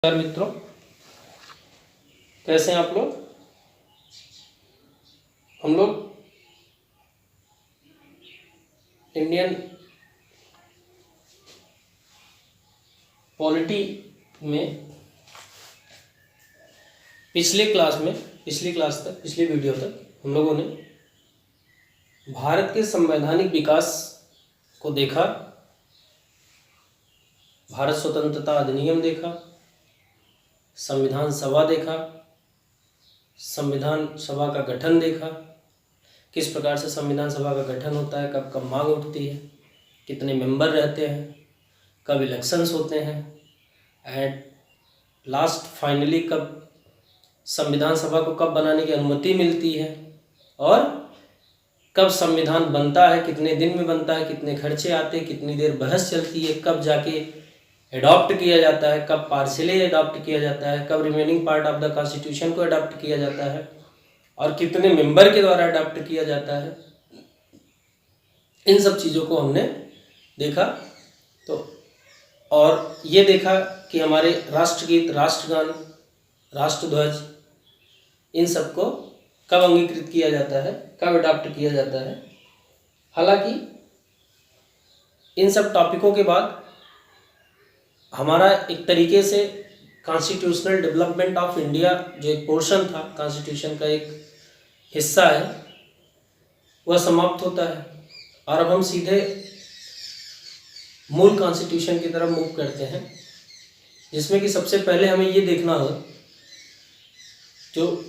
नमस्कार मित्रों, कैसे हैं आप लोग। हम लोग इंडियन पॉलिटी में पिछली वीडियो तक हम लोगों ने भारत के संवैधानिक विकास को देखा, भारत स्वतंत्रता अधिनियम देखा, संविधान सभा देखा, संविधान सभा का गठन देखा, किस प्रकार से संविधान सभा का गठन होता है, कब कब मांग उठती है, कितने मेंबर रहते हैं, कब इलेक्शंस होते हैं, एंड लास्ट फाइनली कब संविधान सभा को कब बनाने की अनुमति मिलती है और कब संविधान बनता है, कितने दिन में बनता है, कितने खर्चे आते हैं, कितनी देर बहस चलती है, कब जाके एडॉप्ट किया जाता है, कब पार्शियली एडॉप्ट किया जाता है, कब remaining part of the constitution को एडॉप्ट किया जाता है और कितने मेंबर के द्वारा एडॉप्ट किया जाता है। इन सब चीज़ों को हमने देखा। तो और ये देखा कि हमारे राष्ट्रगीत, राष्ट्रगान, राष्ट्रध्वज, इन सब को कब अंगीकृत किया जाता है, कब एडॉप्ट किया जाता है। हालांकि इन सब टॉपिकों के बाद हमारा एक तरीके से कॉन्स्टिट्यूशनल डेवलपमेंट ऑफ इंडिया जो एक पोर्शन था, कॉन्स्टिट्यूशन का एक हिस्सा है, वह समाप्त होता है और अब हम सीधे मूल कॉन्स्टिट्यूशन की तरफ मूव करते हैं, जिसमें कि सबसे पहले हमें ये देखना हो, जो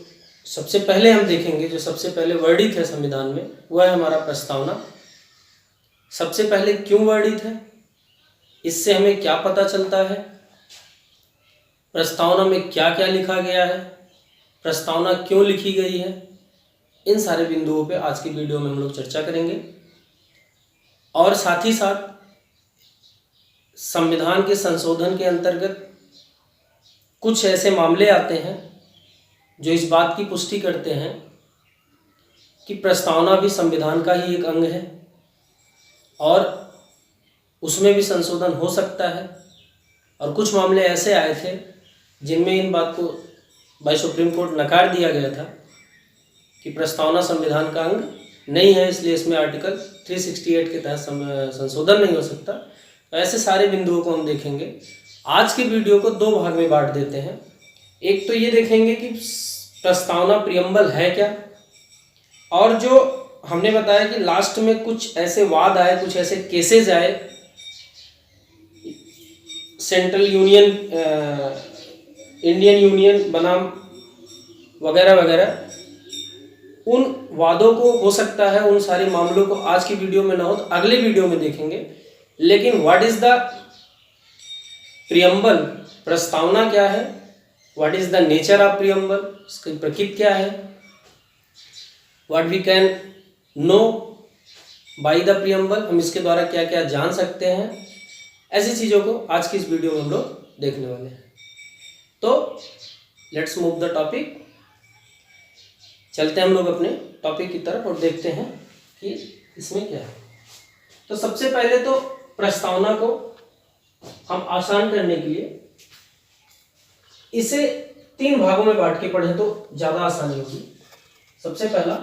सबसे पहले हम देखेंगे, जो सबसे पहले वर्णित है संविधान में, वह है हमारा प्रस्तावना। सबसे पहले क्यों वर्णित है, इससे हमें क्या पता चलता है, प्रस्तावना में क्या क्या लिखा गया है, प्रस्तावना क्यों लिखी गई है, इन सारे बिंदुओं पे आज की वीडियो में हम लोग चर्चा करेंगे। और साथ ही साथ संविधान के संशोधन के अंतर्गत कुछ ऐसे मामले आते हैं जो इस बात की पुष्टि करते हैं कि प्रस्तावना भी संविधान का ही एक अंग है और उसमें भी संशोधन हो सकता है। और कुछ मामले ऐसे आए थे जिनमें इन बात को बाय सुप्रीम कोर्ट नकार दिया गया था कि प्रस्तावना संविधान का अंग नहीं है, इसलिए इसमें आर्टिकल 368 के तहत संशोधन नहीं हो सकता। तो ऐसे सारे बिंदुओं को हम देखेंगे। आज की वीडियो को दो भाग में बांट देते हैं। एक तो ये देखेंगे कि प्रस्तावना प्रियम्बल है क्या, और जो हमने बताया कि लास्ट में कुछ ऐसे वाद आए, कुछ ऐसे केसेस आए, सेंट्रल यूनियन, इंडियन यूनियन बनाम वगैरह वगैरह, उन वादों को हो सकता है, उन सारे मामलों को आज की वीडियो में ना हो तो अगले वीडियो में देखेंगे। लेकिन व्हाट इज द प्रियम्बल, प्रस्तावना क्या है, what is the nature of preamble, इसकी प्रकृति क्या है, what we can know by the preamble, हम इसके द्वारा क्या क्या जान सकते हैं, ऐसी चीज़ों को आज की इस वीडियो में हम लोग देखने वाले हैं। तो लेट्स मूव द टॉपिक, चलते हैं हम लोग अपने टॉपिक की तरफ और देखते हैं कि इसमें क्या है। तो सबसे पहले तो प्रस्तावना को हम आसान करने के लिए इसे 3 भागों में बांट के पढ़ें तो ज़्यादा आसानी होगी। सबसे पहला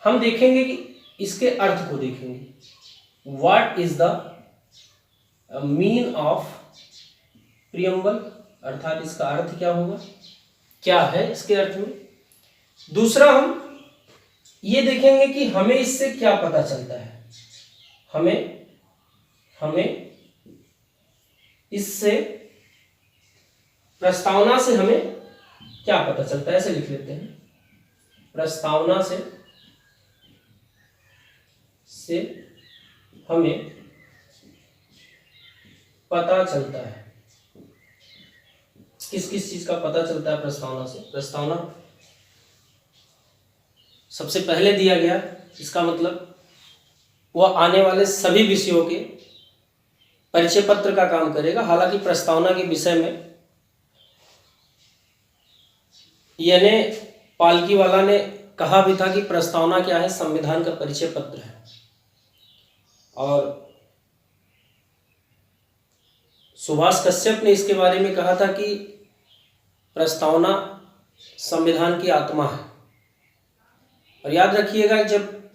हम देखेंगे कि इसके अर्थ को देखेंगे, what is the mean of preamble, अर्थात इसका अर्थ क्या होगा, क्या है इसके अर्थ में। दूसरा हम ये देखेंगे कि हमें इससे क्या पता चलता है, हमें इससे, प्रस्तावना से हमें क्या पता चलता है, ऐसे लिख लेते हैं, प्रस्तावना से हमें पता चलता है। किस किस चीज का पता चलता है प्रस्तावना से। प्रस्तावना सबसे पहले दिया गया, इसका मतलब वह आने वाले सभी विषयों के परिचय पत्र का काम करेगा। हालांकि प्रस्तावना के विषय में यानी पालकीवाला ने कहा भी था कि प्रस्तावना क्या है, संविधान का परिचय पत्र है। और सुभाष कश्यप ने इसके बारे में कहा था कि प्रस्तावना संविधान की आत्मा है। और याद रखिएगा, जब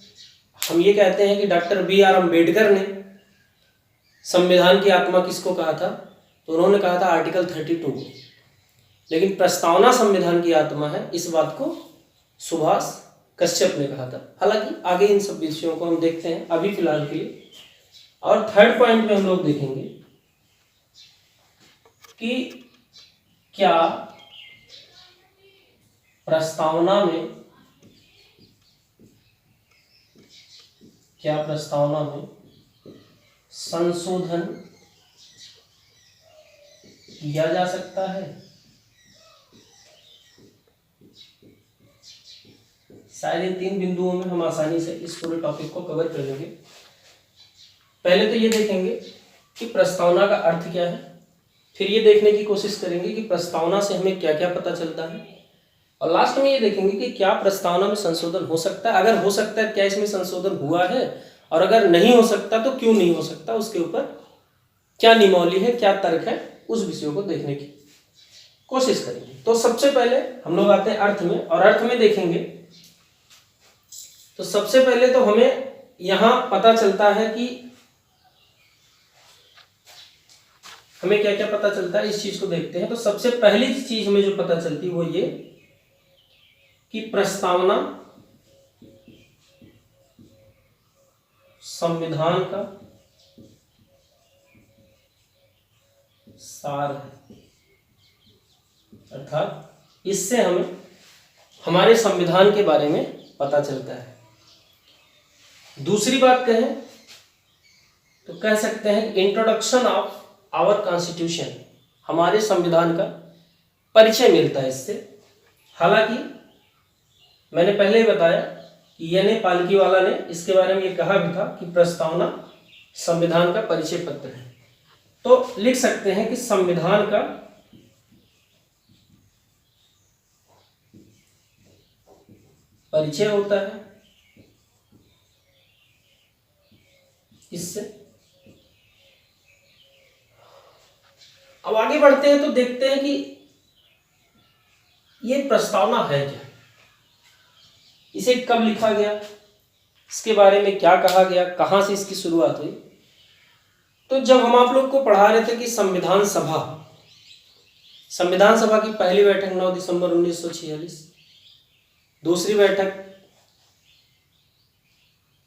हम ये कहते हैं कि डॉक्टर B.R. अम्बेडकर ने संविधान की आत्मा किसको कहा था, तो उन्होंने कहा था आर्टिकल 32, लेकिन प्रस्तावना संविधान की आत्मा है, इस बात को सुभाष कश्यप ने कहा था। हालांकि आगे इन सब विषयों को हम देखते हैं, अभी फिलहाल के लिए। और थर्ड पॉइंट में हम लोग देखेंगे कि क्या प्रस्तावना में संशोधन किया जा सकता है। शायद इन 3 बिंदुओं में हम आसानी से इस पूरे टॉपिक को कवर कर लेंगे। पहले तो ये देखेंगे कि प्रस्तावना का अर्थ क्या है, फिर ये देखने की कोशिश करेंगे कि प्रस्तावना से हमें क्या क्या पता चलता है, और लास्ट में ये देखेंगे कि क्या प्रस्तावना में संशोधन हो सकता है, अगर हो सकता है क्या इसमें संशोधन हुआ है, और अगर नहीं हो सकता तो क्यों नहीं हो सकता, उसके ऊपर क्या नियमावली है, क्या तर्क है, उस विषयों को देखने की कोशिश करेंगे। तो सबसे पहले हम लोग आते हैं अर्थ में, और अर्थ में देखेंगे तो सबसे पहले तो हमें यहां पता चलता है कि हमें क्या क्या पता चलता है, इस चीज को देखते हैं। तो सबसे पहली चीज हमें जो पता चलती है वो ये कि प्रस्तावना संविधान का सार है, अर्थात इससे हमें हमारे संविधान के बारे में पता चलता है। दूसरी बात कहें तो कह सकते हैं इंट्रोडक्शन ऑफ आवर कॉन्स्टिट्यूशन, हमारे संविधान का परिचय मिलता है इससे। हालांकि मैंने पहले ही बताया कि N.A. पालकीवाला ने इसके बारे में ये कहा भी था कि प्रस्तावना संविधान का परिचय पत्र है। तो लिख सकते हैं कि संविधान का परिचय होता है इससे। अब आगे बढ़ते हैं तो देखते हैं कि ये प्रस्तावना है क्या, इसे कब लिखा गया, इसके बारे में क्या कहा गया, कहां से इसकी शुरुआत हुई। तो जब हम आप लोग को पढ़ा रहे थे कि संविधान सभा की पहली बैठक 9 दिसंबर 1946, दूसरी बैठक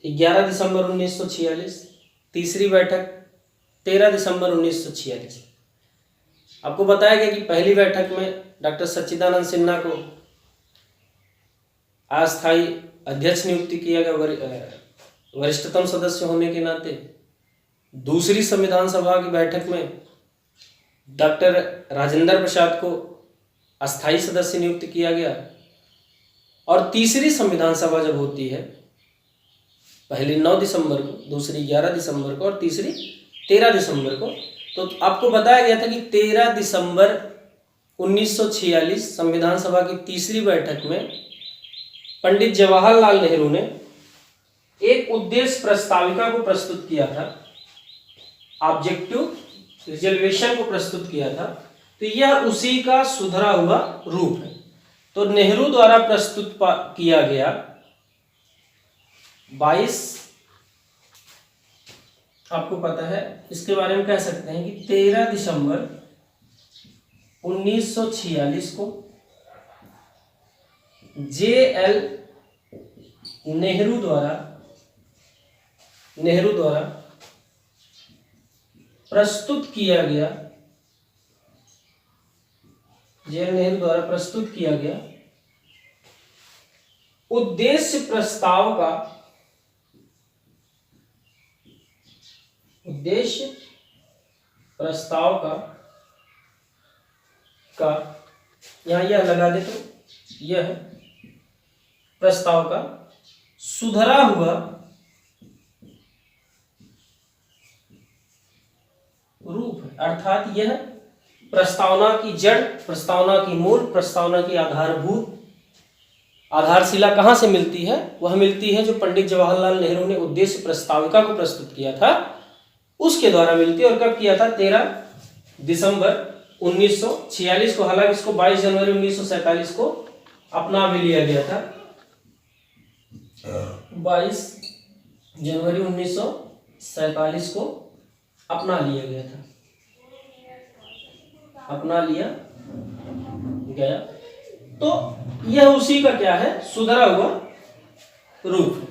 11 दिसंबर 1946, तीसरी बैठक 13 दिसंबर 1946। आपको बताया गया कि पहली बैठक में डॉक्टर सच्चिदानंद सिन्हा को अस्थायी अध्यक्ष नियुक्ति किया गया वरिष्ठतम सदस्य होने के नाते। दूसरी संविधान सभा की बैठक में डॉक्टर राजेंद्र प्रसाद को अस्थायी सदस्य नियुक्त किया गया। और तीसरी संविधान सभा जब होती है, पहली 9 दिसंबर को, दूसरी 11 दिसंबर को और तीसरी 13 दिसंबर को, तो आपको बताया गया था कि 13 दिसंबर 1946 संविधान सभा की तीसरी बैठक में पंडित जवाहरलाल नेहरू ने एक उद्देश्य प्रस्ताविका को प्रस्तुत किया था, ऑब्जेक्टिव रिजर्वेशन को प्रस्तुत किया था। तो यह उसी का सुधरा हुआ रूप है। तो नेहरू द्वारा प्रस्तुत किया गया 22, आपको पता है इसके बारे में कह सकते हैं कि 13 दिसंबर 1946 को JL नेहरू द्वारा प्रस्तुत किया गया, JL नेहरू द्वारा प्रस्तुत किया गया उद्देश्य प्रस्ताव का यहां यह लगा दे तो यह है प्रस्ताव का सुधरा हुआ रूप है। अर्थात यह प्रस्तावना की जड़, प्रस्तावना की मूल, प्रस्तावना की आधारशिला कहां से मिलती है? वह मिलती है जो पंडित जवाहरलाल नेहरू ने उद्देश्य प्रस्ताविका को प्रस्तुत किया था उसके द्वारा मिलती है। और कब किया था? 13 दिसंबर 1946 को, हालांकि इसको 22 जनवरी 1947 को अपना भी लिया गया था। 22 जनवरी 1947 को अपना लिया गया था, अपना लिया गया। तो यह उसी का क्या है, सुधरा हुआ रूप।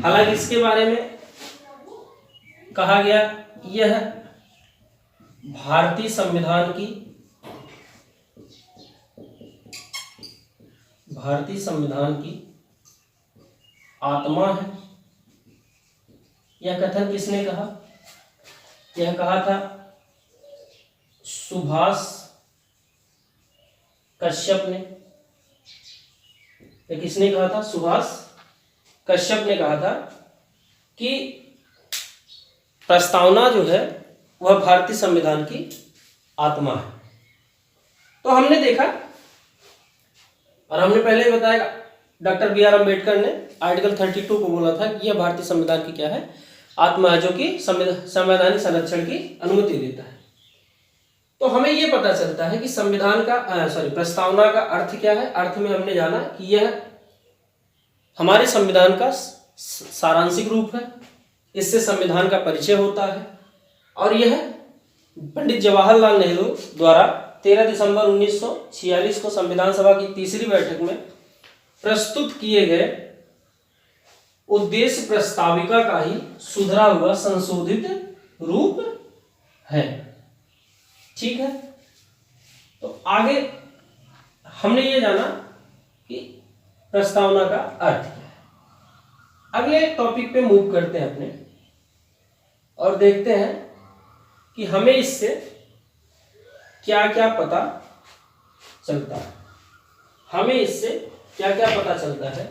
हालांकि इसके बारे में कहा गया यह भारतीय संविधान की आत्मा है। यह कथन किसने कहा? यह कहा था सुभाष कश्यप ने। यह किसने कहा था? सुभाष कश्यप ने कहा था कि प्रस्तावना जो है वह भारतीय संविधान की आत्मा है। तो हमने देखा और हमने पहले ही बताया, डॉक्टर बी आर अम्बेडकर ने आर्टिकल 32 को बोला था कि यह भारतीय संविधान की क्या है, आत्मा है, जो कि संवैधानिक संरक्षण की अनुमति देता है। तो हमें यह पता चलता है कि संविधान का प्रस्तावना का अर्थ क्या है। अर्थ में हमने जाना कि यह हमारे संविधान का सारांशिक रूप है, इससे संविधान का परिचय होता है और यह पंडित जवाहरलाल नेहरू द्वारा 13 दिसंबर 1946 को संविधान सभा की तीसरी बैठक में प्रस्तुत किए गए उद्देश्य प्रस्ताविका का ही सुधरा हुआ संशोधित रूप है। ठीक है, तो आगे हमने ये जाना कि प्रस्तावना का अर्थ क्या है। अगले टॉपिक पे मूव करते हैं अपने और देखते हैं कि हमें इससे क्या क्या पता चलता है। हमें इससे क्या क्या पता चलता है?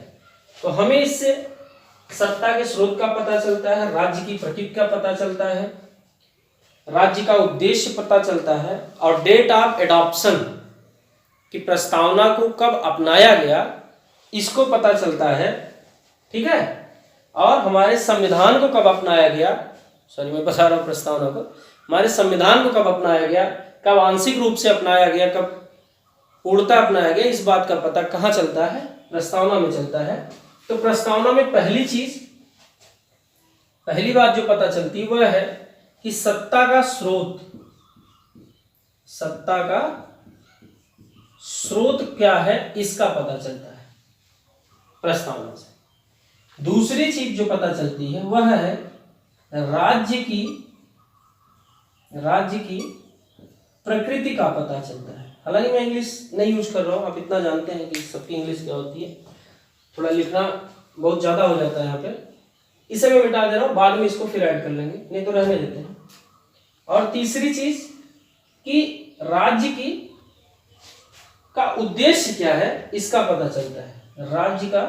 तो हमें इससे सत्ता के स्रोत का पता चलता है, राज्य की प्रकृति का पता चलता है, राज्य का उद्देश्य पता चलता है और डेट ऑफ एडॉप्शन की प्रस्तावना को कब अपनाया गया इसको पता चलता है। ठीक है, और हमारे संविधान को कब अपनाया गया, मैं बता रहा हूं प्रस्तावना को, हमारे संविधान को कब अपनाया गया, कब आंशिक रूप से अपनाया गया, कब पूर्णतः अपनाया गया, इस बात का पता कहाँ चलता है? प्रस्तावना में चलता है। तो प्रस्तावना में पहली बात जो पता चलती है वह है कि सत्ता का स्रोत क्या है, इसका पता चलता है प्रस्तावना से। दूसरी चीज जो पता चलती है वह है राज्य की प्रकृति का पता चलता है। हालांकि मैं इंग्लिश नहीं यूज कर रहा हूं, आप इतना जानते हैं कि सबकी इंग्लिश क्या होती है, थोड़ा लिखना बहुत ज्यादा हो जाता है यहाँ पे, इसे मैं मिटा दे रहा हूँ, बाद में इसको फिर ऐड कर लेंगे, नहीं तो रहने देते हैं। और तीसरी चीज कि राज्य का उद्देश्य क्या है, इसका पता चलता है, राज्य का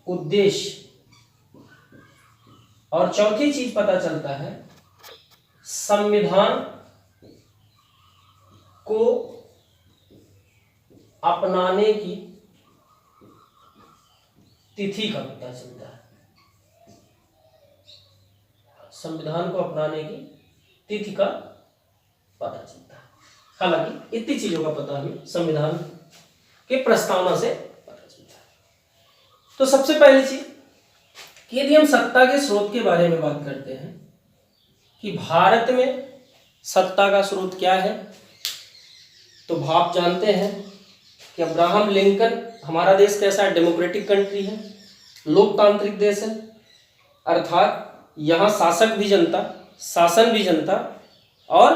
उद्देश्य। और चौथी चीज पता चलता है संविधान को अपनाने की तिथि का पता चलता है, संविधान को अपनाने की तिथि का पता चलता है। हालांकि इतनी चीजों का पता हमें संविधान के प्रस्तावना से पता चलता है। तो सबसे पहली चीज कि यदि हम सत्ता के स्रोत के बारे में बात करते हैं कि भारत में सत्ता का स्रोत क्या है, तो आप जानते हैं कि अब्राहम लिंकन, हमारा देश कैसा है, डेमोक्रेटिक कंट्री है, लोकतांत्रिक देश है, अर्थात यहाँ शासन भी जनता और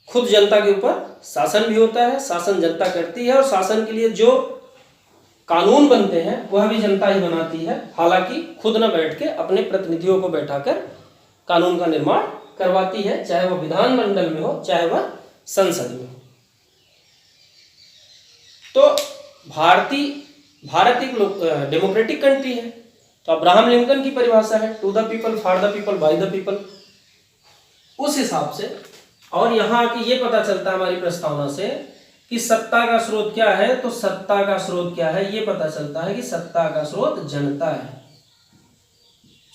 खुद जनता के ऊपर शासन भी होता है, शासन जनता करती है और शासन के लिए जो कानून बनते हैं वह भी जनता ही बनाती है। हालांकि खुद न बैठ के अपने प्रतिनिधियों को बैठाकर कानून का निर्माण करवाती है, चाहे वह विधानमंडल में हो चाहे वह संसद में हो। तो भारत एक डेमोक्रेटिक कंट्री है। तो अब्राहम लिंकन की परिभाषा है to the people, for the people, by the people. उस हिसाब से और यहाँ आके ये पता चलता है हमारी प्रस्तावना से कि सत्ता का स्रोत क्या है। तो सत्ता का स्रोत क्या है ये पता चलता है कि सत्ता का स्रोत जनता है।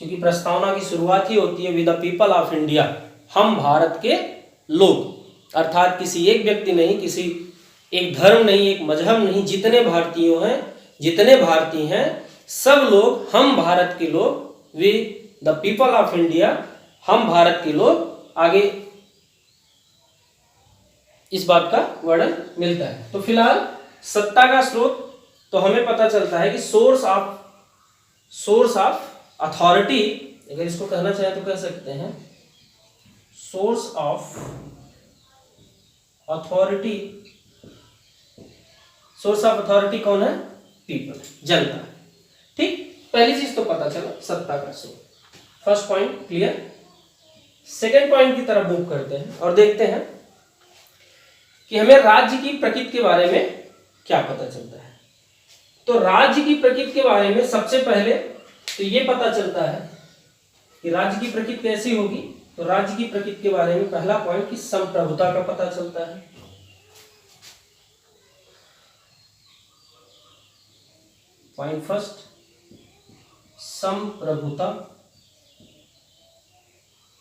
क्योंकि प्रस्तावना की शुरुआत ही होती है with the people of India, हम भारत के लोग, अर्थात किसी एक व्यक्ति नहीं, किसी एक धर्म नहीं, एक मजहब नहीं, जितने भारतीय हैं सब लोग, हम भारत के लोग, we the people of India, हम भारत के लोग, आगे इस बात का वर्णन मिलता है। तो फिलहाल सत्ता का स्रोत तो हमें पता चलता है कि सोर्स ऑफ अथॉरिटी, अगर इसको कहना चाहे तो कह सकते हैं source of authority. Source of authority कौन है? पीपल, जनता। ठीक, पहली चीज तो पता चला सत्ता का स्रोत, first point clear. Second point की तरफ मूव करते हैं और देखते हैं कि हमें राज्य की प्रकृति के बारे में क्या पता चलता है। तो राज्य की प्रकृति के बारे में सबसे पहले तो ये पता चलता है कि राज्य की प्रकृति कैसी होगी। तो राज्य की प्रकृति के बारे में पहला पॉइंट कि संप्रभुता का पता चलता है। पॉइंट फर्स्ट, संप्रभुता,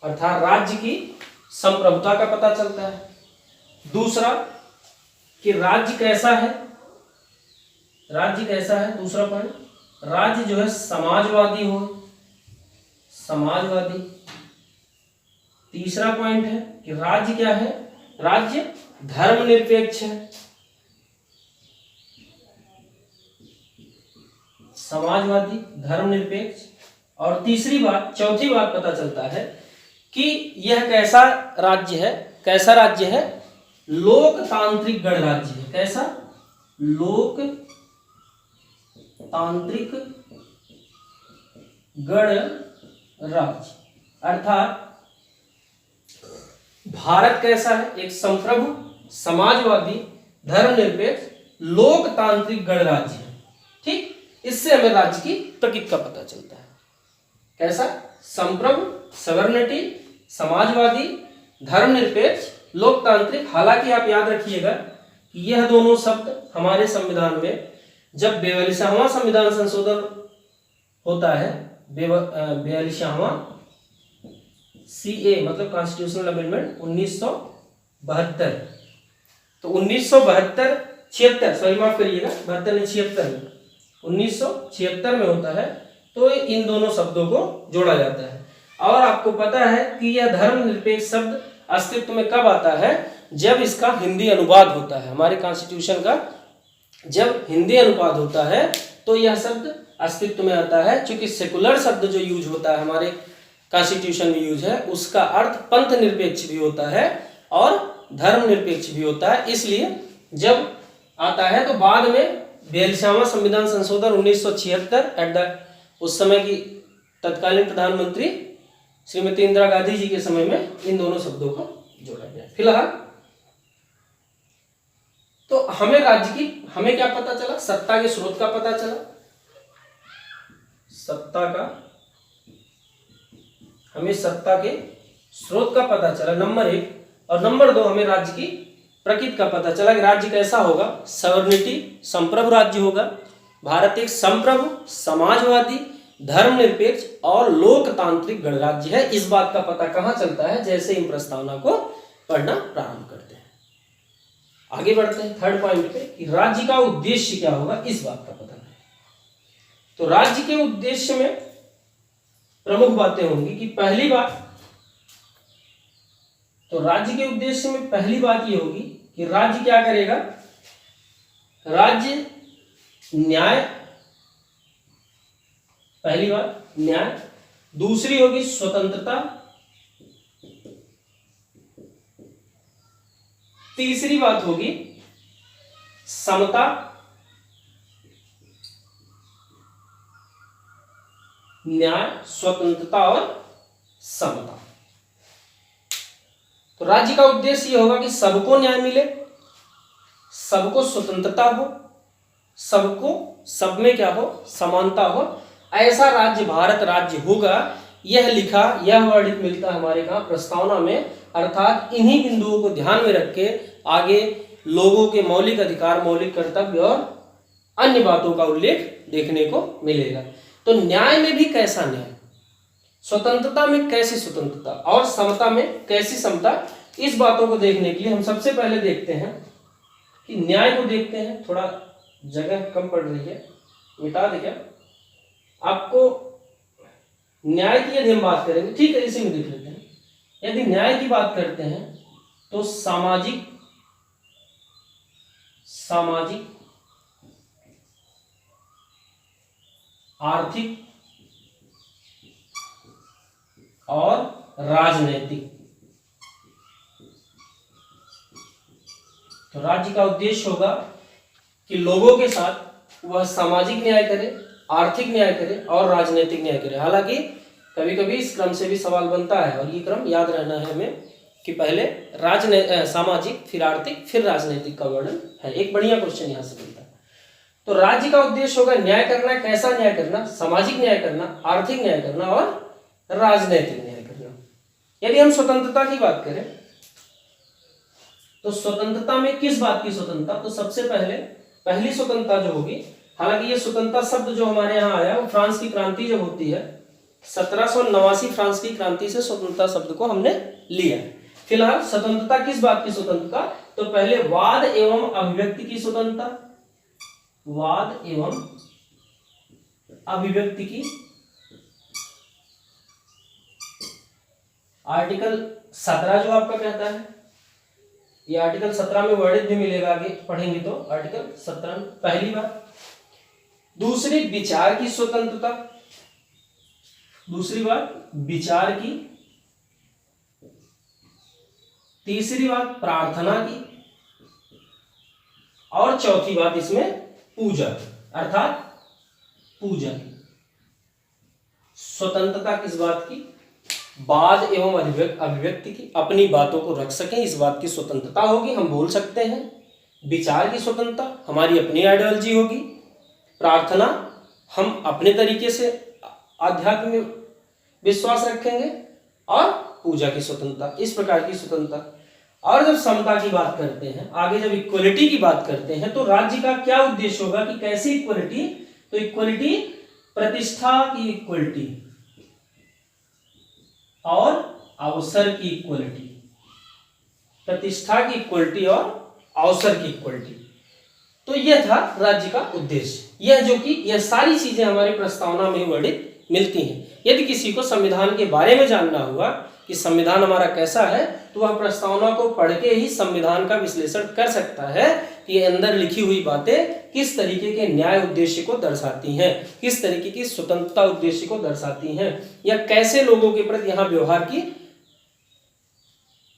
अर्थात राज्य की संप्रभुता का पता चलता है। दूसरा कि राज्य कैसा है, राज्य कैसा है, दूसरा पॉइंट, राज्य जो है समाजवादी हो, समाजवादी। तीसरा पॉइंट है कि राज्य क्या है, राज्य धर्मनिरपेक्ष है, समाजवादी, धर्मनिरपेक्ष। और तीसरी बात, चौथी बात पता चलता है कि यह कैसा राज्य है, कैसा राज्य है, लोकतांत्रिक गणराज्य है। कैसा? लोकतांत्रिक गणराज्य, अर्थात भारत कैसा है, एक संप्रभु, समाजवादी, धर्मनिरपेक्ष, लोकतांत्रिक गणराज्य है। ठीक, इससे हमें राज्य की प्रकृति का पता चलता है। कैसा? संप्रभु, सवर्निटी, समाजवादी, धर्मनिरपेक्ष, लोकतांत्रिक। हालांकि आप याद रखिएगा कि यह दोनों शब्द हमारे संविधान में जब 42वां संविधान संशोधन होता है, 42वां CA मतलब कॉन्स्टिट्यूशनल अमेंडमेंट 1972, तो 1976 सॉरी माफ करिएगा, 72 नहीं 76 में, 1976 में होता है। तो इन दोनों शब्दों को जोड़ा जाता है। और आपको पता है कि यह धर्मनिरपेक्ष शब्द अस्तित्व में कब आता है, जब इसका हिंदी अनुवाद होता है। हमारे कॉन्स्टिट्यूशन का जब हिंदी अनुवाद होता है तो यह शब्द अस्तित्व में आता है। क्योंकि सेकुलर शब्द जो यूज होता है हमारे कॉन्स्टिट्यूशन में यूज है, उसका अर्थ पंथ निरपेक्ष भी होता है और धर्मनिरपेक्ष भी होता है। इसलिए जब आता है तो बाद में 42वां संविधान संशोधन 1976 उस समय की तत्कालीन प्रधानमंत्री श्रीमती इंदिरा गांधी जी के समय में इन दोनों शब्दों को जोड़ा गया। फिलहाल तो हमें राज्य की, हमें क्या पता चला, सत्ता के स्रोत का पता चला, सत्ता का, हमें सत्ता के स्रोत का पता चला नंबर 1। और नंबर 2 हमें राज्य की प्रकृति का पता चला कि राज्य कैसा होगा, सवर्निटी, संप्रभु राज्य होगा। भारत एक संप्रभु, समाजवादी, धर्मनिरपेक्ष और लोकतांत्रिक गणराज्य है। इस बात का पता कहां चलता है, जैसे इन प्रस्तावना को पढ़ना प्रारंभ करते हैं। आगे बढ़ते हैं थर्ड पॉइंट पे कि राज्य का उद्देश्य क्या होगा, इस बात का पता नहीं। तो राज्य के उद्देश्य में प्रमुख बातें होंगी कि पहली बात, तो राज्य के उद्देश्य में पहली बात यह होगी कि राज्य क्या करेगा, राज्य न्याय, पहली बात न्याय, दूसरी होगी स्वतंत्रता, तीसरी बात होगी समता, न्याय, स्वतंत्रता और समता। तो राज्य का उद्देश्य यह होगा कि सबको न्याय मिले, सबको स्वतंत्रता हो, सबको, सब में क्या हो, समानता हो, ऐसा राज्य भारत राज्य होगा। यह लिखा, यह वर्णित मिलता है हमारे कहा प्रस्तावना में। अर्थात इन्हीं बिंदुओं को ध्यान में रख के आगे लोगों के मौलिक अधिकार, मौलिक कर्तव्य और अन्य बातों का उल्लेख देखने को मिलेगा। तो न्याय में भी कैसा न्याय, स्वतंत्रता में कैसी स्वतंत्रता और समता में कैसी समता, इस बातों को देखने के लिए हम सबसे पहले देखते हैं कि न्याय को देखते हैं। थोड़ा जगह कम पड़ रही है, मिटा दे क्या आपको। न्याय की यदि हम बात करेंगे, ठीक है, इसी में देख लेते हैं। यदि न्याय की बात करते हैं तो सामाजिक आर्थिक और राजनैतिक, तो राज्य का उद्देश्य होगा कि लोगों के साथ वह सामाजिक न्याय करे, आर्थिक न्याय करे और राजनीतिक न्याय करे। हालांकि कभी कभी इस क्रम से भी सवाल बनता है और ये क्रम याद रहना है हमें कि पहले सामाजिक, फिर आर्थिक, फिर राजनीतिक का वर्णन है। एक बढ़िया क्वेश्चन यहाँ से बनता है। तो राज्य का उद्देश्य होगा न्याय करना। कैसा न्याय करना? सामाजिक न्याय करना, आर्थिक न्याय करना और राजनीतिक न्याय करना। यदि हम स्वतंत्रता की बात करें तो स्वतंत्रता में किस बात की स्वतंत्रता? तो सबसे पहली स्वतंत्रता जो होगी, हालांकि ये स्वतंत्रता शब्द जो हमारे यहाँ आया वो फ्रांस की क्रांति जब होती है 1789 फ्रांस की क्रांति से स्वतंत्रता शब्द को हमने लिया है। फिलहाल स्वतंत्रता किस बात की स्वतंत्रता? तो पहले वाद एवं अभिव्यक्ति की स्वतंत्रता, वाद एवं अभिव्यक्ति की। आर्टिकल 17 जो आपका कहता है, ये आर्टिकल 17 में वर्णित भी मिलेगा, आगे पढ़ेंगे तो आर्टिकल 17 पहली बात। दूसरी विचार की स्वतंत्रता, दूसरी बात विचार की। तीसरी बात प्रार्थना की और चौथी बात इसमें पूजा, अर्थात पूजा की। स्वतंत्रता किस बात की? वाद एवं अभिव्यक्ति की, अपनी बातों को रख सकें इस बात की स्वतंत्रता होगी, हम बोल सकते हैं। विचार की स्वतंत्रता, हमारी अपनी आइडियोलॉजी होगी। प्रार्थना, हम अपने तरीके से आध्यात्म में विश्वास रखेंगे। और पूजा की स्वतंत्रता, इस प्रकार की स्वतंत्रता। और जब समता की बात करते हैं, आगे जब इक्वलिटी की बात करते हैं, तो राज्य का क्या उद्देश्य होगा कि कैसी इक्वलिटी? तो इक्वलिटी प्रतिष्ठा की इक्वलिटी और अवसर की इक्वलिटी, प्रतिष्ठा की इक्वलिटी और अवसर की इक्वलिटी। तो यह था राज्य का उद्देश्य। यह जो कि यह सारी चीजें हमारी प्रस्तावना में वर्णित मिलती हैं। यदि किसी को संविधान के बारे में जानना हुआ कि संविधान हमारा कैसा है, तो वह प्रस्तावना को पढ़ के ही संविधान का विश्लेषण कर सकता है कि अंदर लिखी हुई बातें किस तरीके के न्याय उद्देश्य को दर्शाती हैं, किस तरीके की स्वतंत्रता उद्देश्य को दर्शाती हैं, या कैसे लोगों के प्रति यहाँ व्यवहार की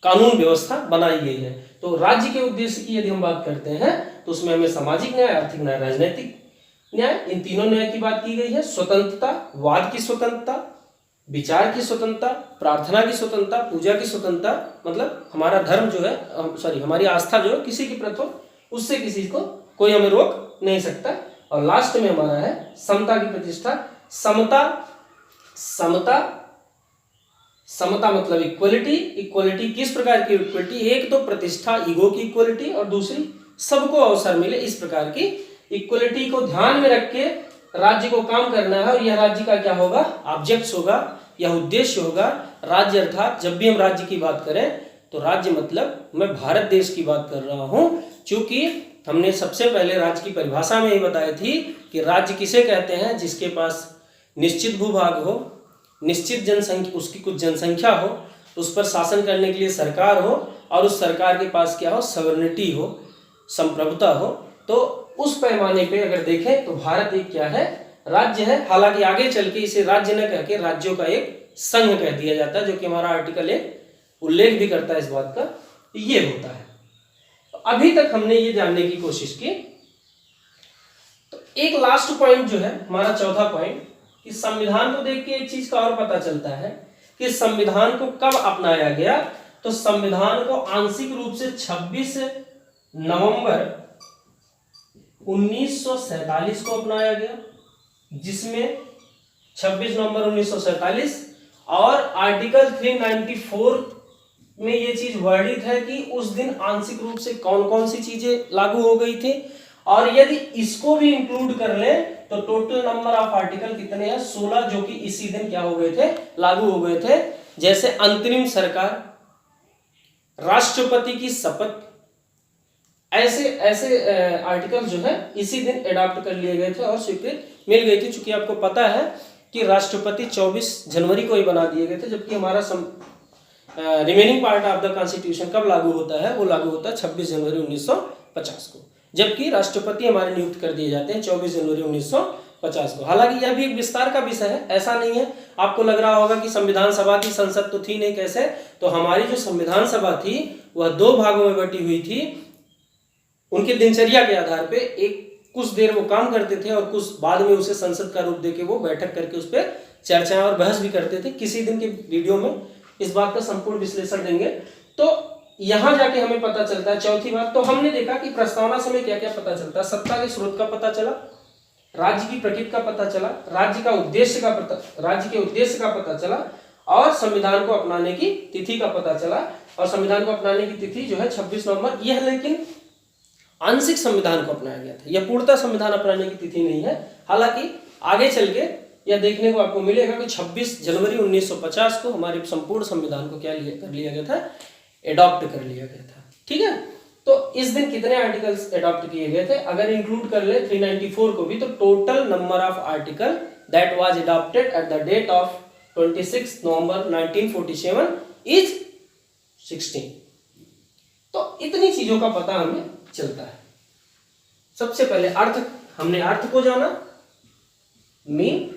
कानून व्यवस्था बनाई गई है। तो राज्य के उद्देश्य की यदि हम बात करते हैं तो उसमें हमें सामाजिक न्याय, आर्थिक न्याय, राजनीतिक न्याय, इन तीनों न्याय की बात की गई है। स्वतंत्रता, वाद की स्वतंत्रता, विचार की स्वतंत्रता, प्रार्थना की स्वतंत्रता, पूजा की स्वतंत्रता, मतलब हमारा धर्म जो है, हमारी आस्था जो है किसी की प्रति हो, उससे किसी को कोई हमें रोक नहीं सकता। और लास्ट में हमारा है समता की प्रतिष्ठा। समता मतलब इक्वलिटी। इक्वलिटी किस प्रकार की इक्वलिटी? एक तो प्रतिष्ठा, ईगो की इक्वलिटी, और दूसरी सबको अवसर मिले, इस प्रकार की इक्वलिटी को ध्यान में रख के राज्य को काम करना है। और यह राज्य का क्या होगा? ऑब्जेक्ट्स होगा, यह उद्देश्य होगा। राज्य अर्थात जब भी हम राज्य की बात करें तो राज्य मतलब मैं भारत देश की बात कर रहा हूं, क्योंकि हमने सबसे पहले राज्य की परिभाषा में ही बताई थी कि राज्य किसे कहते हैं? जिसके पास निश्चित भूभाग हो, निश्चित जनसंख्या, उसकी कुछ जनसंख्या हो, उस पर शासन करने के लिए सरकार हो, और उस सरकार के पास क्या हो? सॉवरेनिटी हो, संप्रभुता हो। तो उस पैमाने पे अगर देखें तो भारत एक क्या है? राज्य है। हालांकि आगे चल के इसे राज्य न कह के राज्यों का एक संघ कह दिया जाता है, जो कि हमारा आर्टिकल 1 उल्लेख भी करता है इस बात का। ये होता है। तो अभी तक हमने ये जानने की कोशिश की। तो एक लास्ट पॉइंट जो है हमारा चौथा पॉइंट, कि संविधान को देख के एक चीज का और पता चलता है कि संविधान को कब अपनाया गया। तो संविधान को आंशिक रूप से 26 नवंबर 1947 को अपनाया गया, जिसमें 26 नवंबर 1947 और आर्टिकल 394 में ये चीज वर्णित है कि उस दिन आंशिक रूप से कौन कौन सी चीजें लागू हो गई थी। और यदि इसको भी इंक्लूड कर लें तो टोटल नंबर ऑफ आर्टिकल कितने हैं? 16, जो कि इसी दिन क्या हो गए थे? लागू हो गए थे। जैसे अंतरिम सरकार, राष्ट्रपति की शपथ, ऐसे ऐसे आर्टिकल जो है इसी दिन अडॉप्ट कर लिए गए थे और स्वीकृति मिल गई थी। चूंकि आपको पता है कि राष्ट्रपति 24 जनवरी को ही बना दिए गए थे, जबकि हमारा remaining part of the constitution कब लागू होता है? वो लागू होता है 26 जनवरी 1950 को, जबकि राष्ट्रपति हमारे नियुक्त कर दिए जाते हैं 24 जनवरी 1950 को। हालांकि यह भी एक विस्तार का विषय है, ऐसा नहीं है। आपको लग रहा होगा कि संविधान सभा की संसद तो थी नहीं, कैसे? तो हमारी जो संविधान सभा थी वह 2 भागों में बटी हुई थी। उनकी दिनचर्या के आधार पे एक कुछ देर वो काम करते थे और कुछ बाद में उसे संसद का रूप देके वो बैठक करके उस पर चर्चा और बहस भी करते थे। किसी दिन के वीडियो में इस बात का संपूर्ण विश्लेषण देंगे। तो यहां जाके हमें पता चलता है चौथी बात, तो हमने देखा कि प्रस्तावना से हमें क्या क्या पता चलता है? सत्ता के स्रोत का पता चला, राज्य की प्रकृति का पता चला, राज्य के उद्देश्य का पता चला, और संविधान को अपनाने की तिथि का पता चला। और संविधान को अपनाने की तिथि जो है 26 नवंबर, यह लेकिन आंशिक संविधान को अपनाया गया था, यह पूर्णतः संविधान अपनाने की तिथि नहीं है। हालांकि आगे चल के यह देखने को आपको मिलेगा कि 26 जनवरी 1950 को हमारे संपूर्ण संविधान को क्या कर लिया गया था? एडॉप्ट कर लिया गया था। ठीक है, तो इस दिन कितने आर्टिकल्स एडॉप्ट किए गए थे? अगर इंक्लूड कर ले 394 को भी, तो total number of article that was adopted at the date of 26 November 1947 is 16। तो इतनी चीजों का पता हमें चलता है। सबसे पहले अर्थ, हमने अर्थ को जाना, मीन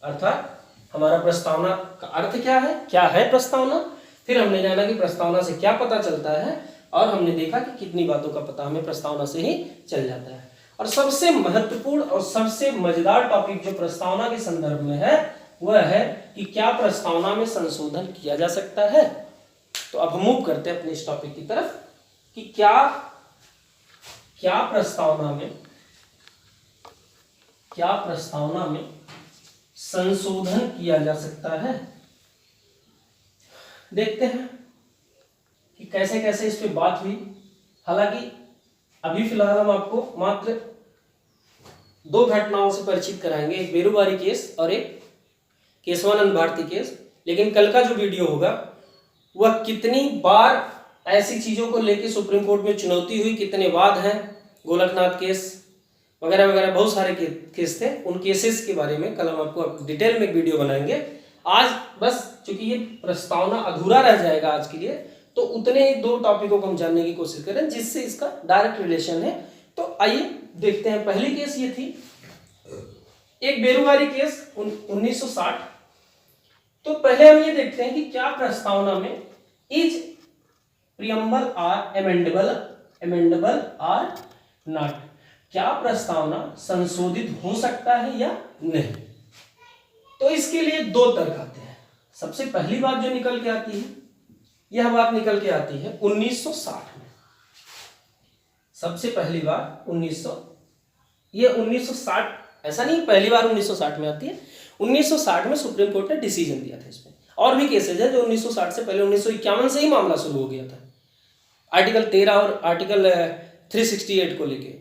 अर्थात हमारा प्रस्तावना का अर्थ क्या है प्रस्तावना। फिर हमने जाना कि प्रस्तावना से क्या पता चलता है, और हमने देखा कि कितनी बातों का पता हमें प्रस्तावना से ही चल जाता है। और सबसे महत्वपूर्ण और सबसे मजेदार टॉपिक जो प्रस्तावना के संदर्भ में है वह है कि क्या प्रस्तावना में संशोधन किया जा सकता है। तो अब हम मूव करते हैं अपने इस टॉपिक की तरफ कि क्या प्रस्तावना में संशोधन किया जा सकता है। देखते हैं कि कैसे कैसे इस पे बात हुई। हालांकि अभी फिलहाल हम आपको मात्र 2 घटनाओं से परिचित कराएंगे, एक बेरुवारी केस और एक केशवानंद भारती केस। लेकिन कल का जो वीडियो होगा वह कितनी बार ऐसी चीजों को लेकर सुप्रीम कोर्ट में चुनौती हुई, कितने वाद हैं, गोलकनाथ केस वगैरह वगैरह बहुत सारे केस थे, उन केसेस के बारे में कल हम आपको डिटेल में वीडियो बनाएंगे। आज बस चूंकि ये प्रस्तावना अधूरा रह जाएगा आज के लिए, तो उतने ही 2 टॉपिकों को हम जानने की कोशिश करें जिससे इसका डायरेक्ट रिलेशन है। तो आइए देखते हैं। पहली केस ये थी, एक बेरुवारी केस 1960। तो पहले हम ये देखते हैं कि क्या प्रस्तावना में is preamble are amendable or not, क्या प्रस्तावना संशोधित हो सकता है या नहीं। तो इसके लिए 2 तर्क आते हैं। सबसे पहली बात जो निकल के आती है, यह बात निकल के आती है 1960 में। सबसे पहली बार 1960, ऐसा नहीं पहली बार 1960 में आती है, 1960 में सुप्रीम कोर्ट ने डिसीजन दिया था इसमें। और भी केसेज है जो 1960 से पहले 1951 से ही मामला शुरू हो गया था, आर्टिकल 13 और आर्टिकल 368 को लेके,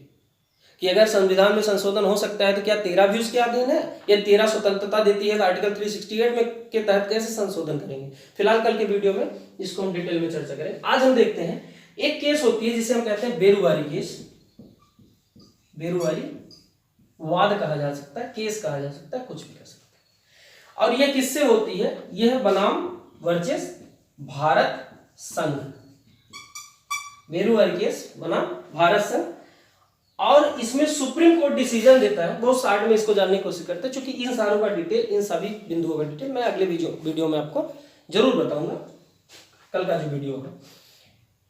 कि अगर संविधान में संशोधन हो सकता है तो क्या 13 भी उसके अधीन है, या 13 स्वतंत्रता देती है तो आर्टिकल 368 में के तहत कैसे संशोधन करेंगे। फिलहाल कल के वीडियो में इसको हम डिटेल में चर्चा करेंगे। आज हम देखते हैं एक केस होती है जिसे हम कहते हैं बेरुवारी केस, बेरुवारी वाद कहा जा सकता है, केस कहा जा सकता है, कुछ भी कह सकता है। और यह किससे होती है? यह बनाम वर्सेस भारत संघ, बेरुवारी केस बनाम भारत संघ। और इसमें सुप्रीम कोर्ट डिसीजन देता है। बहुत शार्ट में इसको जानने की कोशिश करते हैं, क्योंकि इन सारों का डिटेल, इन सभी बिंदुओं का डिटेल मैं अगले वीडियो में आपको जरूर बताऊंगा, कल का जो वीडियो होगा।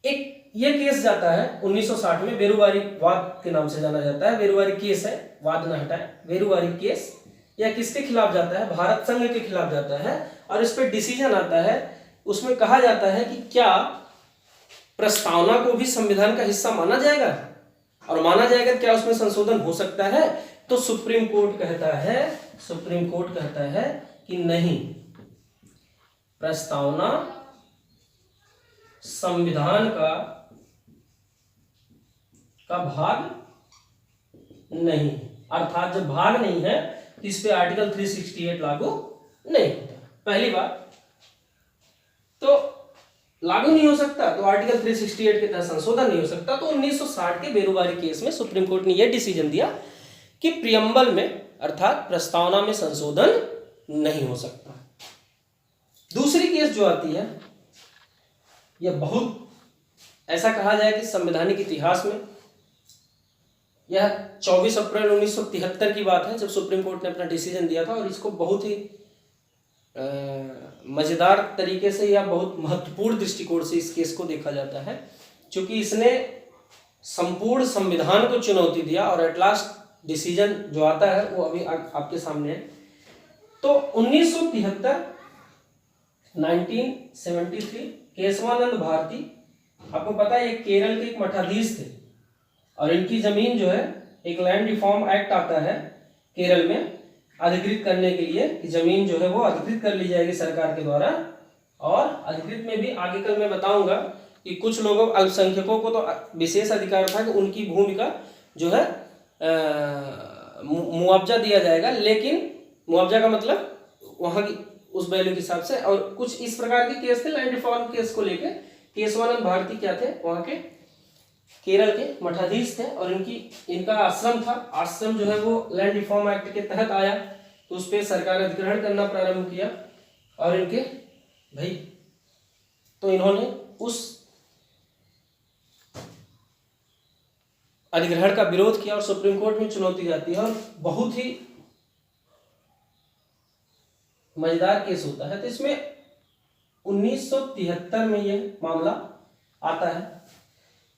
एक ये केस जाता है 1960 में, बेरुवारी वाद के नाम से जाना जाता है। बेरुवारी केस है, वाद न हटाए, बेरुवारी केस। यह किसके खिलाफ जाता है? भारत संघ के खिलाफ जाता है। और इस पर डिसीजन आता है, उसमें कहा जाता है कि क्या प्रस्तावना को भी संविधान का हिस्सा माना जाएगा, और माना जाएगा क्या उसमें संशोधन हो सकता है। तो सुप्रीम कोर्ट कहता है कि नहीं, प्रस्तावना संविधान का भाग नहीं, अर्थात जब भाग नहीं है तो इस पे आर्टिकल 368 लागू नहीं होता। पहली बात तो लागू नहीं हो सकता, तो आर्टिकल 368 के तहत संशोधन नहीं हो सकता। तो 1960 के बेरोबारी केस में सुप्रीम कोर्ट ने यह डिसीजन दिया कि प्रियम्बल में अर्थात प्रस्तावना में संशोधन नहीं हो सकता। दूसरी केस जो आती है, यह बहुत ऐसा कहा जाए कि संवैधानिक इतिहास में यह 24 अप्रैल 1973 की बात है, जब सुप्रीम कोर्ट ने अपना डिसीजन दिया था। और इसको बहुत ही मजेदार तरीके से या बहुत महत्वपूर्ण दृष्टिकोण से इस केस को देखा जाता है, क्योंकि इसने संपूर्ण संविधान को चुनौती दिया। और एट लास्ट डिसीजन जो आता है वो अभी आपके सामने है। तो 1973 1973 केशवानंद भारती, आपको पता है ये केरल के एक मठाधीश थे और इनकी जमीन जो है, एक लैंड रिफॉर्म एक्ट आता है केरल में अधिकृत करने के लिए कि जमीन जो है वो अधिकृत कर ली जाएगी सरकार के द्वारा। और अधिकृत में भी आगे कल मैं बताऊंगा कि कुछ लोगों अल्पसंख्यकों को तो विशेष अधिकार था कि उनकी भूमि का जो है मुआवजा दिया जाएगा, लेकिन मुआवजा का मतलब वहां की उस वैल्यू के हिसाब से। और कुछ इस प्रकार के केस थे लैंड रिफॉर्म केस को लेकर। केशवानंद भारती क्या थे, वहां के केरल के मठाधीश थे और इनका आश्रम था। आश्रम जो है वो लैंड रिफॉर्म एक्ट के तहत आया, तो उस पर सरकार ने अधिग्रहण करना प्रारंभ किया। और इनके भाई तो इन्होंने उस अधिग्रहण का विरोध किया और सुप्रीम कोर्ट में चुनौती जाती है। और बहुत ही मजेदार केस होता है। तो इसमें 1973 में यह मामला आता है।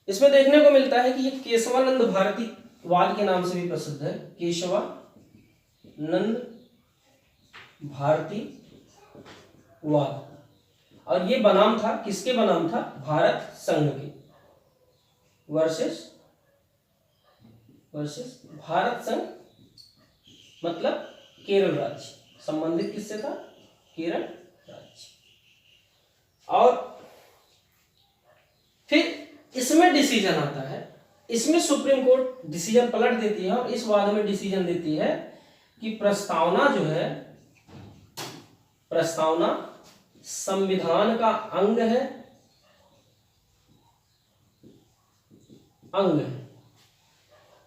इसमें देखने को मिलता है कि ये केशवानंद भारती वाद के नाम से भी प्रसिद्ध है। केशवानंद भारती वाद, और ये बनाम था, किसके बनाम था, भारत संघ के वर्सेस भारत संघ, मतलब केरल राज्य। संबंधित किससे था, केरल राज्य। और फिर इसमें डिसीजन आता है, इसमें सुप्रीम कोर्ट डिसीजन पलट देती है और इस वाद में डिसीजन देती है कि प्रस्तावना जो है, प्रस्तावना संविधान का अंग है,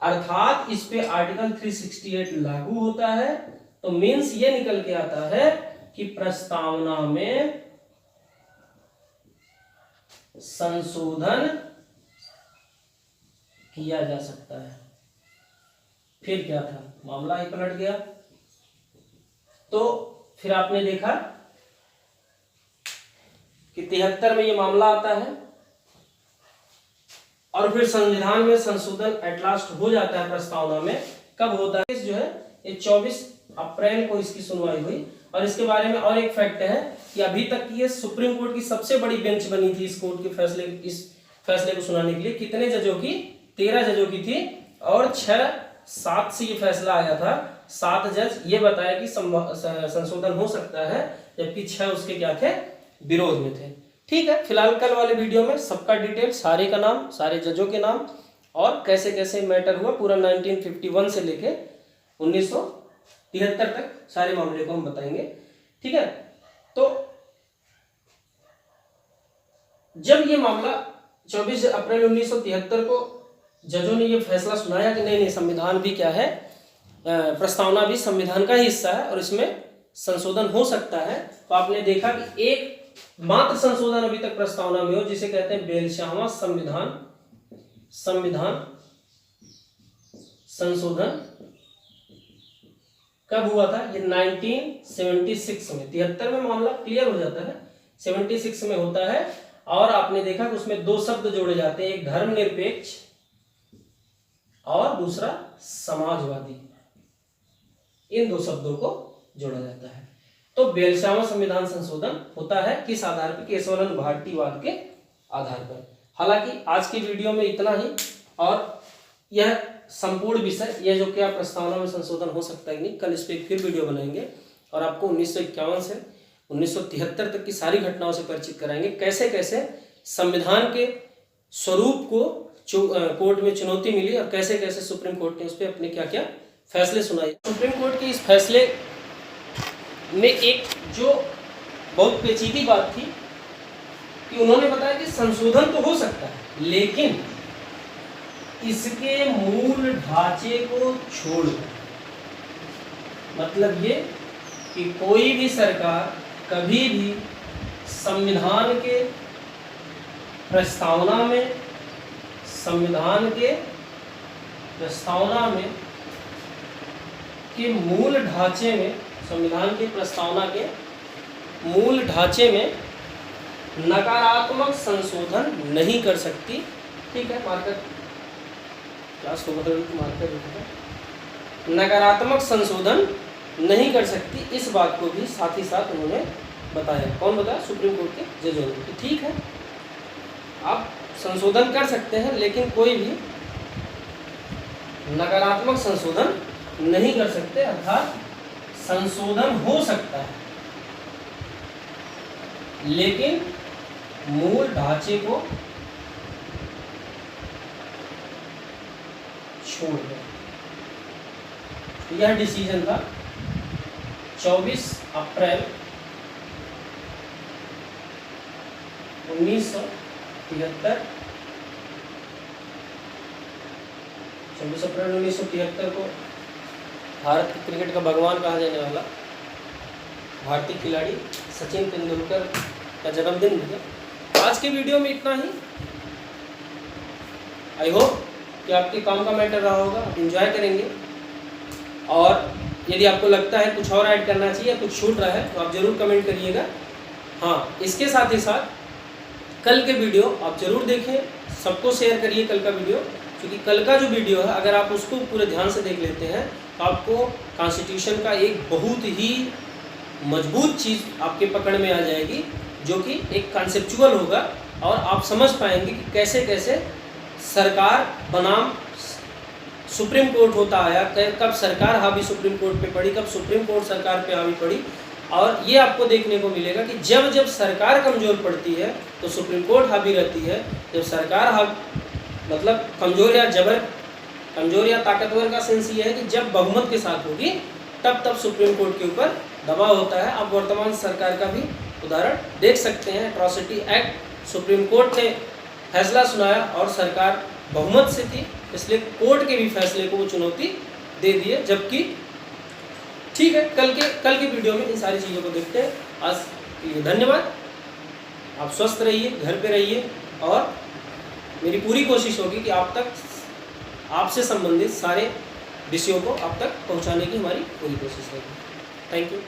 अर्थात इस पे आर्टिकल 368 लागू होता है। तो मीन्स ये निकल के आता है कि प्रस्तावना में संशोधन किया जा सकता है। फिर क्या था, मामला ही पलट गया। तो फिर आपने देखा कि 73 में ये मामला आता है और फिर संविधान में संशोधन एट लास्ट हो जाता है। प्रस्तावना में कब होता है, जो है ये 24 अप्रैल को इसकी सुनवाई हुई। और इसके बारे में और एक फैक्ट है कि अभी तक ये सुप्रीम कोर्ट की सबसे बड़ी बेंच बनी थी इस कोर्ट के फैसले, इस फैसले को सुनाने के लिए। कितने जजों की, 13 जजों की थी और 6-7 से ये फैसला आया था। 7 जज ये बताया कि संशोधन हो सकता है, जबकि 6 उसके क्या थे, विरोध में थे। ठीक है, फिलहाल कल वाले वीडियो में सबका डिटेल, सारे का नाम, सारे जजों के नाम और कैसे कैसे मैटर हुआ पूरा 1951 से लेके 1973 तक सारे मामले को हम बताएंगे। ठीक है, तो जब ये मामला 24 अप्रैल 1973 को जजों ने ये फैसला सुनाया कि नहीं संविधान भी क्या है, प्रस्तावना भी संविधान का ही हिस्सा है और इसमें संशोधन हो सकता है। तो आपने देखा कि एक मात्र संशोधन अभी तक प्रस्तावना में हो, जिसे कहते हैं 42वां संविधान संशोधन। कब हुआ था, ये 1976 में। 73 में मामला क्लियर हो जाता है, 76 में होता है। और आपने देखा कि उसमें 2 शब्द जोड़े जाते हैं, एक धर्मनिरपेक्ष और दूसरा समाजवादी। इन 2 शब्दों को जोड़ा जाता है। तो 42वां संविधान संशोधन होता है किस आधार पर, केशवानंद भारती वाद के आधार पर। हालांकि आज की वीडियो में इतना ही, और यह संपूर्ण विषय, यह जो क्या प्रस्तावना में संशोधन हो सकता है कि नहीं, कल इस पर फिर वीडियो बनाएंगे और आपको 1951 से 1973 तक की सारी घटनाओं से परिचित कराएंगे। कैसे कैसे संविधान के स्वरूप को कोर्ट में चुनौती मिली और कैसे कैसे सुप्रीम कोर्ट ने उस पर अपने क्या क्या फैसले सुनाए। सुप्रीम कोर्ट के इस फैसले में एक जो बहुत पेचीदी बात थी कि उन्होंने बताया कि संशोधन तो हो सकता है, लेकिन इसके मूल ढांचे को छोड़कर, मतलब ये कि कोई भी सरकार कभी भी संविधान के प्रस्तावना में के मूल ढांचे में, संविधान के प्रस्तावना के मूल ढांचे में नकारात्मक संशोधन नहीं कर सकती। ठीक है, मार्कर क्लास को बदल मार्कर, नकारात्मक संशोधन नहीं कर सकती, इस बात को भी साथ ही साथ उन्होंने बताया। कौन बताया? सुप्रीम कोर्ट के जजों ने। ठीक है, आप संशोधन कर सकते हैं, लेकिन कोई भी नकारात्मक संशोधन नहीं कर सकते, अर्थात संशोधन हो सकता है लेकिन मूल ढांचे को छोड़ दें। यह डिसीजन था 24 अप्रैल 1973। 24 अप्रैल 1973 को भारत के क्रिकेट का भगवान कहा जाने वाला भारतीय खिलाड़ी सचिन तेंदुलकर का जन्मदिन भी है। आज के वीडियो में इतना ही। आई होप कि आपके काम का मैटर रहा होगा, आप एंजॉय करेंगे। और यदि आपको लगता है कुछ और ऐड करना चाहिए, कुछ छूट रहा है, तो आप ज़रूर कमेंट करिएगा। हाँ, इसके साथ ही साथ कल के वीडियो आप ज़रूर देखें, सबको शेयर करिए कल का वीडियो, क्योंकि कल का जो वीडियो है अगर आप उसको पूरे ध्यान से देख लेते हैं तो आपको कॉन्स्टिट्यूशन का एक बहुत ही मजबूत चीज़ आपके पकड़ में आ जाएगी, जो कि एक कॉन्सेप्चुअल होगा और आप समझ पाएंगे कि कैसे कैसे सरकार बनाम सुप्रीम कोर्ट होता आया, कब सरकार हावी सुप्रीम कोर्ट पे पड़ी, कब सुप्रीम कोर्ट सरकार पे हावी पड़ी। और ये आपको देखने को मिलेगा कि जब जब सरकार कमज़ोर पड़ती है तो सुप्रीम कोर्ट हावी रहती है, जब सरकार मतलब कमज़ोर या ताकतवर का सेंस ये है कि जब बहुमत के साथ होगी तब सुप्रीम कोर्ट के ऊपर दबाव होता है। आप वर्तमान सरकार का भी उदाहरण देख सकते हैं। एट्रॉसिटी एक्ट सुप्रीम कोर्ट ने फैसला सुनाया और सरकार बहुमत से थी, इसलिए कोर्ट के भी फैसले को वो चुनौती दे दी है। जबकि ठीक है, कल के वीडियो में इन सारी चीज़ों को देखते हैं। आज के लिए धन्यवाद। आप स्वस्थ रहिए, घर पे रहिए, और मेरी पूरी कोशिश होगी कि आपसे संबंधित सारे विषयों को आप तक पहुंचाने की हमारी पूरी कोशिश रहेगी। Thank you.